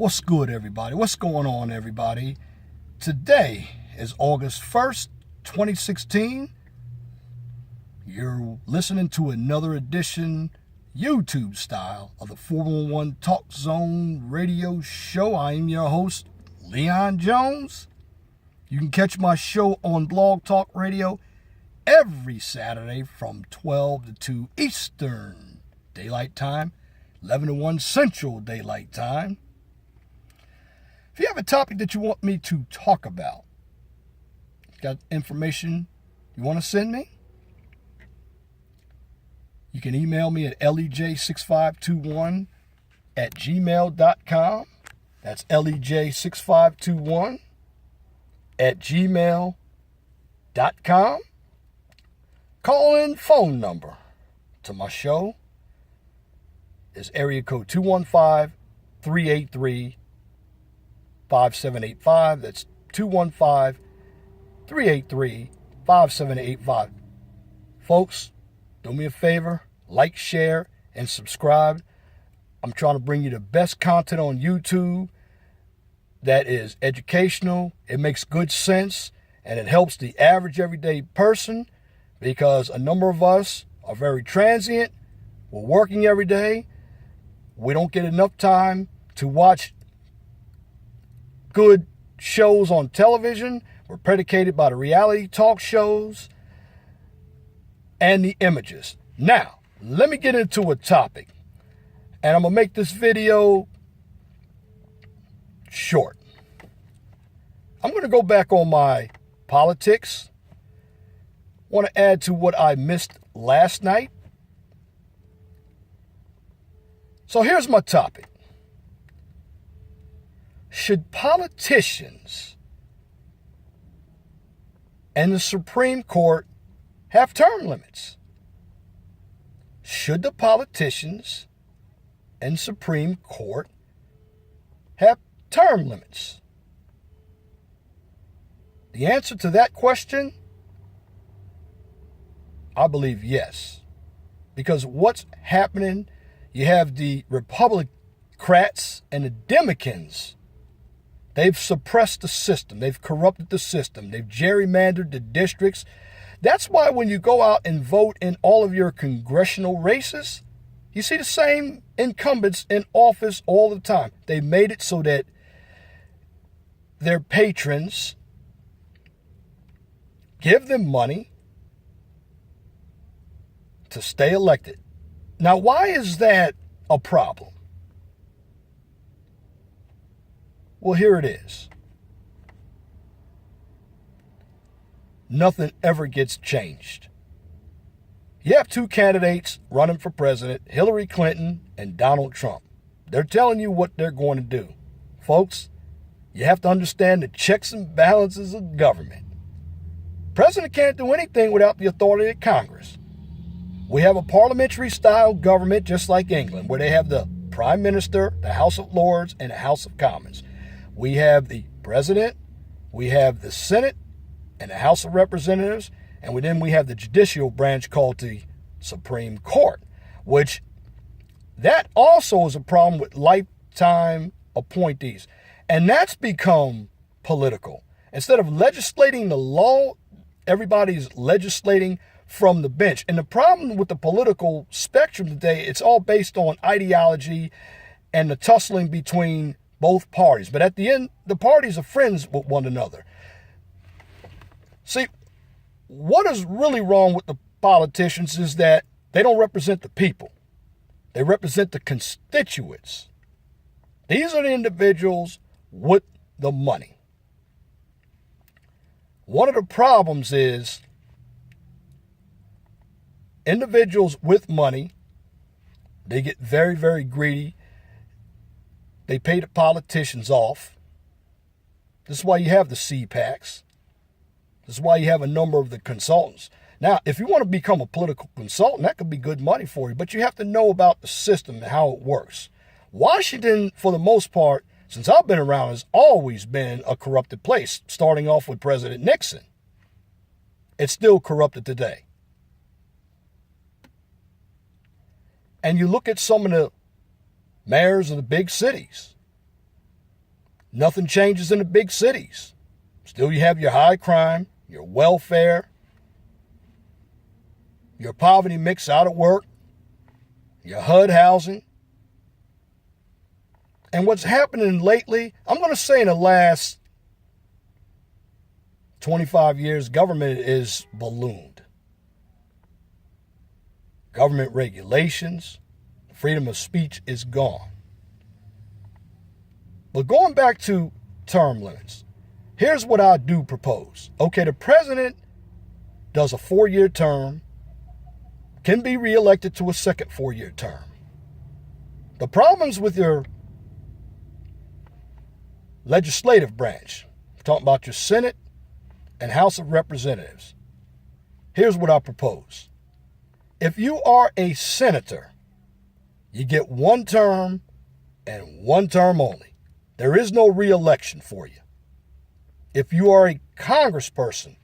What's good, everybody? What's going on, everybody? Today is August 1st, 2016. You're listening to another edition, YouTube style, of the 411 Talk Zone radio show. I am your host, Leon Jones. You can catch my show on Blog Talk Radio every Saturday from 12 to 2 Eastern Daylight Time, 11 to 1 Central Daylight Time. If you have a topic that you want me to talk about, got information you want to send me, you can email me at lej6521 at gmail.com. That's lej6521 at gmail.com. Call-in phone number to my show is area code 215-383-5785. That's 215-383-5785. Folks, do me a favor, like, share, and subscribe. I'm trying to bring you the best content on YouTube that is educational, it makes good sense, and it helps the average everyday person, because a number of us are very transient. We're working every day. We don't get enough time to watch good shows on television. We're predicated by the reality talk shows and the images. Now, let me get into a topic, and I'm going to make this video short. I'm going to go back on my politics. I want to add to what I missed last night. So here's my topic. Should politicians and the Supreme Court have term limits? Should the politicians and Supreme Court have term limits? The answer to that question, I believe yes. Because what's happening, you have the Republicans and the Democrats. They've suppressed the system. They've corrupted the system. They've gerrymandered the districts. That's why when you go out and vote in all of your congressional races, you see the same incumbents in office all the time. They made it so that their patrons give them money to stay elected. Now, why is that a problem? Well, here it is. Nothing ever gets changed. You have two candidates running for president, Hillary Clinton and Donald Trump. They're telling you what they're going to do. Folks, you have to understand the checks and balances of government. President can't do anything without the authority of Congress. We have a parliamentary-style government just like England, where they have the Prime Minister, the House of Lords, and the House of Commons. We have the President, we have the Senate, and the House of Representatives, and then we have the judicial branch called the Supreme Court, which that also is a problem with lifetime appointees. And that's become political. Instead of legislating the law, everybody's legislating from the bench. And the problem with the political spectrum today, it's all based on ideology and the tussling between both parties. But at the end, the parties are friends with one another. See, what is really wrong with the politicians is that they don't represent the people. They represent the constituents. These are the individuals with the money. One of the problems is individuals with money, they get very, very greedy. They pay the politicians off. This is why you have the CPACs. This is why you have a number of the consultants. Now, if you want to become a political consultant, that could be good money for you, but you have to know about the system and how it works. Washington, for the most part, since I've been around, has always been a corrupted place, starting off with President Nixon. It's still corrupted today. And you look at some of the mayors of the big cities. Nothing changes in the big cities. Still, you have your high crime, your welfare, your poverty mix out of work, your HUD housing. And what's happening lately, I'm going to say in the last 25 years, government is ballooned. Government regulations, freedom of speech is gone. But going back to term limits, here's what I do propose. Okay, the president does a 4-year term, can be reelected to a second 4-year term. The problems with your legislative branch, I'm talking about your Senate and House of Representatives. Here's what I propose. If you are a senator, you get 1 term and 1 term only. There is no reelection for you. If you are a congressperson,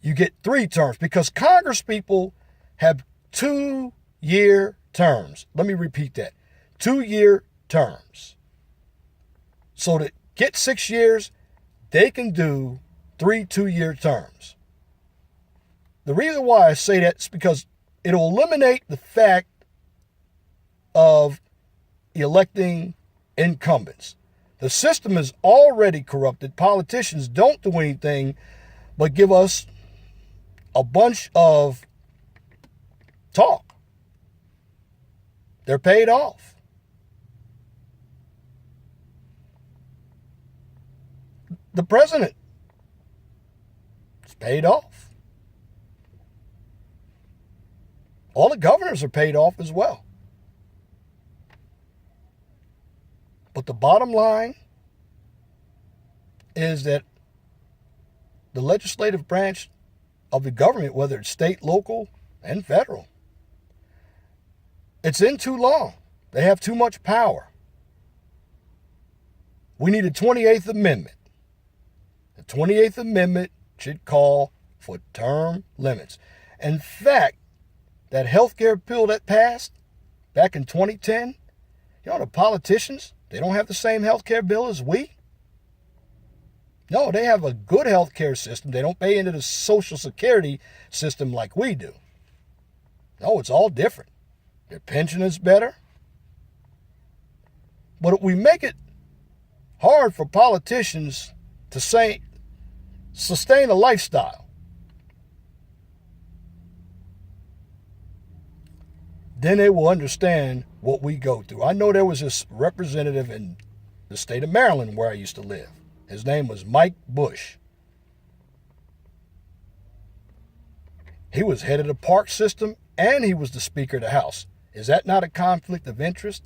you get 3 terms because congresspeople have 2-year terms. Let me repeat that. 2-year terms. So to get 6 years, they can do 3 2-year terms. The reason why I say that is because it'll eliminate the fact of electing incumbents. The system is already corrupted. Politicians don't do anything but give us a bunch of talk. They're paid off. The president is paid off. All the governors are paid off as well. But the bottom line is that the legislative branch of the government, whether it's state, local, and federal, it's in too long. They have too much power. We need a 28th Amendment. The 28th Amendment should call for term limits. In fact, that health care bill that passed back in 2010, the politicians, they don't have the same health care bill as we. No, they have a good health care system. They don't pay into the Social Security system like we do. No, it's all different. Their pension is better. But we make it hard for politicians to sustain a lifestyle. Then they will understand what we go through. I know there was this representative in the state of Maryland where I used to live. His name was Mike Bush. He was head of the park system and he was the Speaker of the House. Is that not a conflict of interest?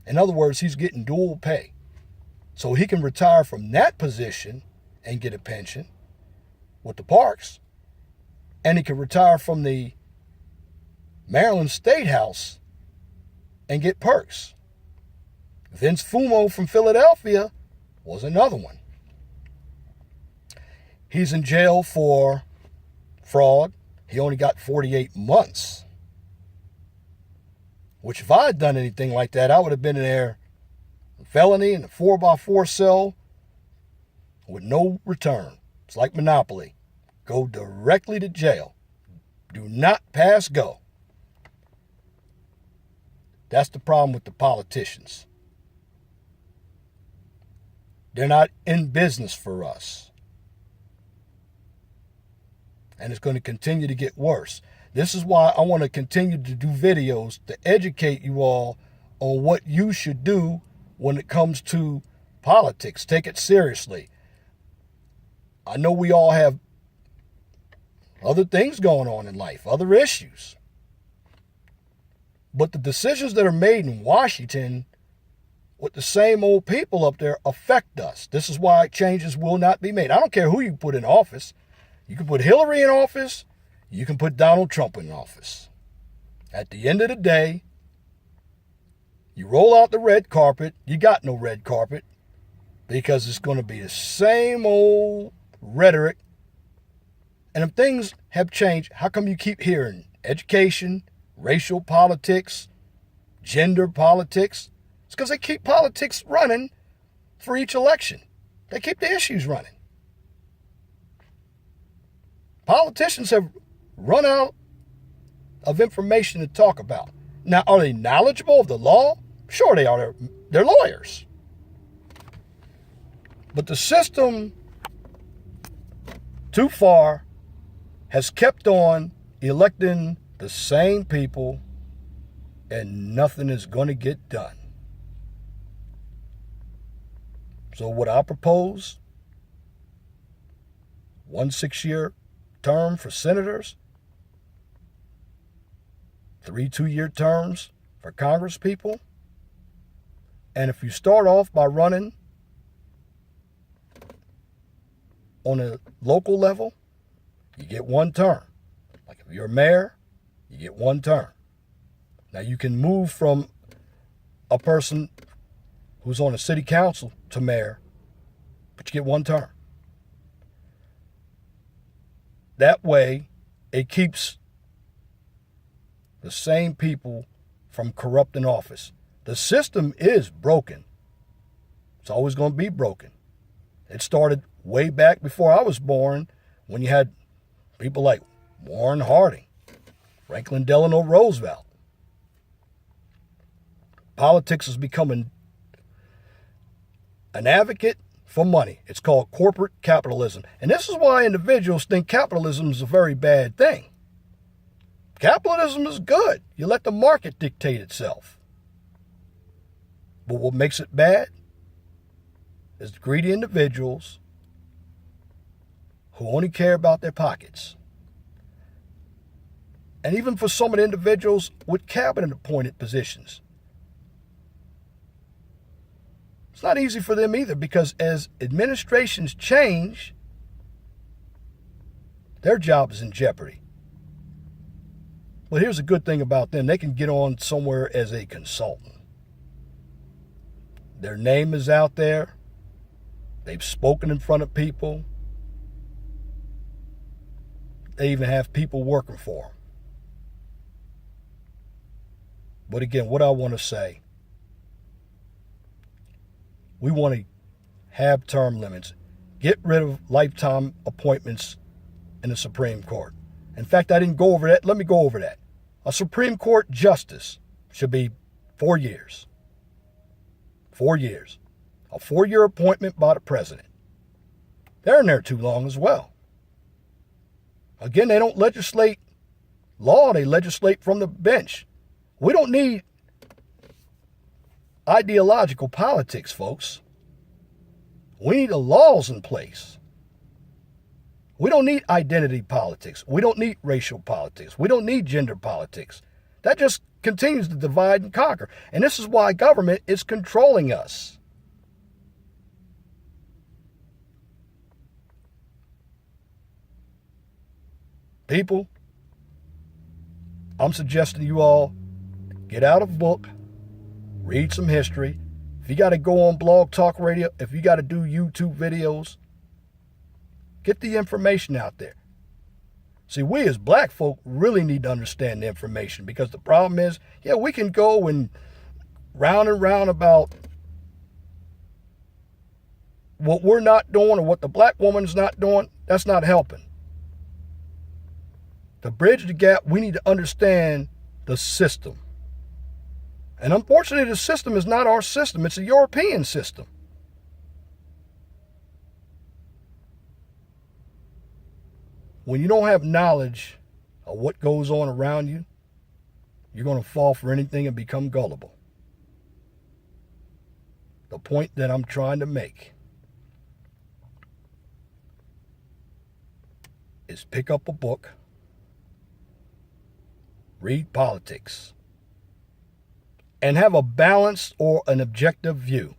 In other words, he's getting dual pay. So he can retire from that position and get a pension with the parks. And he can retire from the Maryland State House and get perks. Vince Fumo from Philadelphia was another one. He's in jail for fraud. He only got 48 months. Which if I had done anything like that, I would have been in there, a felony in a 4x4 cell with no return. It's like Monopoly. Go directly to jail. Do not pass go. That's the problem with the politicians. They're not in business for us. And it's going to continue to get worse. This is why I want to continue to do videos to educate you all on what you should do when it comes to politics. Take it seriously. I know we all have other things going on in life, other issues. But the decisions that are made in Washington with the same old people up there affect us. This is why changes will not be made. I don't care who you put in office. You can put Hillary in office. You can put Donald Trump in office. At the end of the day, you roll out the red carpet. You got no red carpet because it's going to be the same old rhetoric. And if things have changed, how come you keep hearing education, racial politics, gender politics? It's because they keep politics running for each election. They keep the issues running. Politicians have run out of information to talk about. Now, are they knowledgeable of the law? Sure they are. They're lawyers. But the system, too far, has kept on electing the same people, and nothing is going to get done. So what I propose, 1 6-year term for senators, 3 2-year terms for Congress people. And if you start off by running on a local level, you get 1 term. Like if you're a mayor, you get 1 term. Now you can move from a person who's on a city council to mayor, but you get 1 term. That way, it keeps the same people from corrupting office. The system is broken. It's always going to be broken. It started way back before I was born when you had people like Warren Harding, Franklin Delano Roosevelt. Politics is becoming an advocate for money. It's called corporate capitalism. And this is why individuals think capitalism is a very bad thing. Capitalism is good. You let the market dictate itself. But what makes it bad is the greedy individuals who only care about their pockets. And even for some of the individuals with cabinet-appointed positions, it's not easy for them either, because as administrations change, their job is in jeopardy. But here's a good thing about them. They can get on somewhere as a consultant. Their name is out there. They've spoken in front of people. They even have people working for them. But again, what I want to say, we want to have term limits. Get rid of lifetime appointments in the Supreme Court. In fact, I didn't go over that. Let me go over that. A Supreme Court justice should be 4 years. 4 years. A 4-year appointment by the president. They're in there too long as well. Again, they don't legislate law. They legislate from the bench. We don't need ideological politics, folks. We need the laws in place. We don't need identity politics. We don't need racial politics. We don't need gender politics. That just continues to divide and conquer. And this is why government is controlling us. People, I'm suggesting you all get out a book, read some history. If you got to go on Blog Talk Radio, if you got to do YouTube videos, get the information out there. See, we as black folk really need to understand the information, because the problem is, yeah, we can go and round about what we're not doing or what the black woman's not doing. That's not helping. To bridge the gap, we need to understand the system. And unfortunately, the system is not our system. It's a European system. When you don't have knowledge of what goes on around you, you're going to fall for anything and become gullible. The point that I'm trying to make is pick up a book, read politics, and have a balanced or an objective view.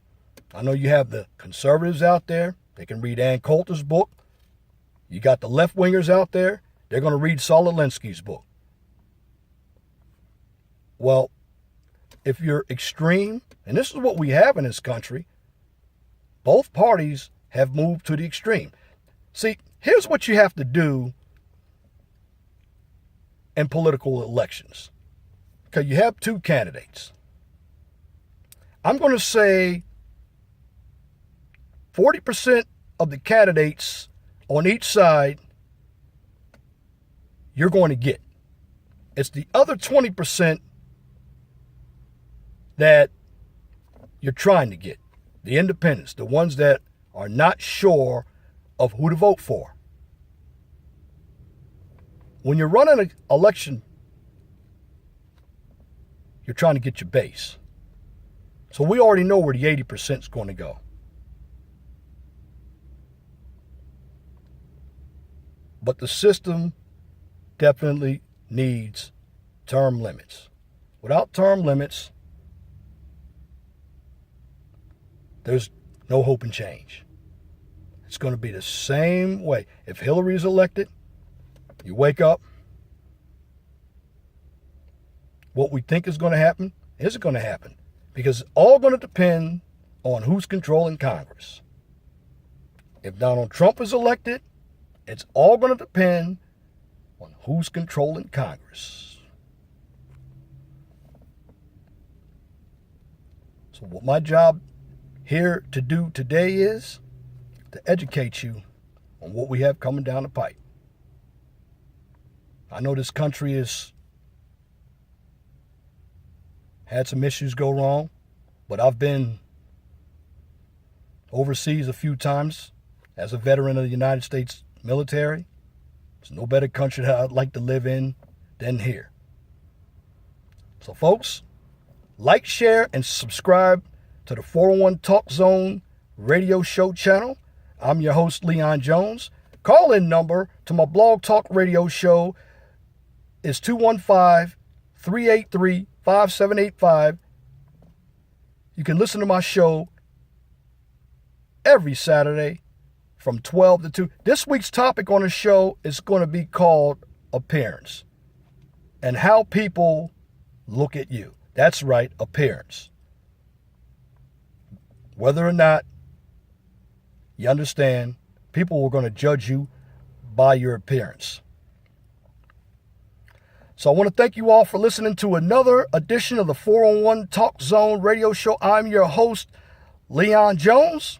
I know you have the conservatives out there. They can read Ann Coulter's book. You got the left-wingers out there. They're going to read Saul Alinsky's book. Well, if you're extreme, and this is what we have in this country, both parties have moved to the extreme. See, here's what you have to do in political elections. Okay, you have 2 candidates. I'm going to say 40% of the candidates on each side you're going to get. It's the other 20% that you're trying to get. The independents, the ones that are not sure of who to vote for. When you're running an election, you're trying to get your base. So we already know where the 80% is going to go. But the system definitely needs term limits. Without term limits, there's no hope and change. It's going to be the same way. If Hillary is elected, you wake up, what we think is going to happen isn't going to happen, because it's all going to depend on who's controlling Congress. If Donald Trump is elected, it's all going to depend on who's controlling Congress. So what my job here to do today is to educate you on what we have coming down the pipe. I know this country has had some issues go wrong, but I've been overseas a few times as a veteran of the United States military. There's no better country that I'd like to live in than here. So folks, like, share, and subscribe to the 401 Talk Zone radio show channel. I'm your host, Leon Jones. Call-in number to my blog talk radio show is 215-383-5785. You can listen to my show every Saturday from 12 to 2. This week's topic on the show is going to be called appearance and how people look at you. That's right, appearance. Whether or not you understand, people are going to judge you by your appearance. So I want to thank you all for listening to another edition of the 401 Talk Zone radio show. I'm your host, Leon Jones.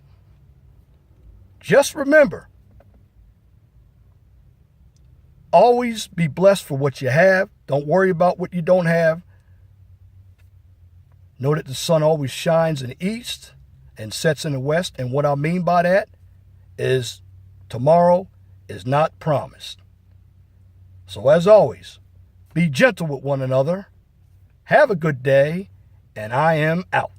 Just remember, always be blessed for what you have. Don't worry about what you don't have. Know that the sun always shines in the east and sets in the west. And what I mean by that is tomorrow is not promised. So as always, be gentle with one another. Have a good day, and I am out.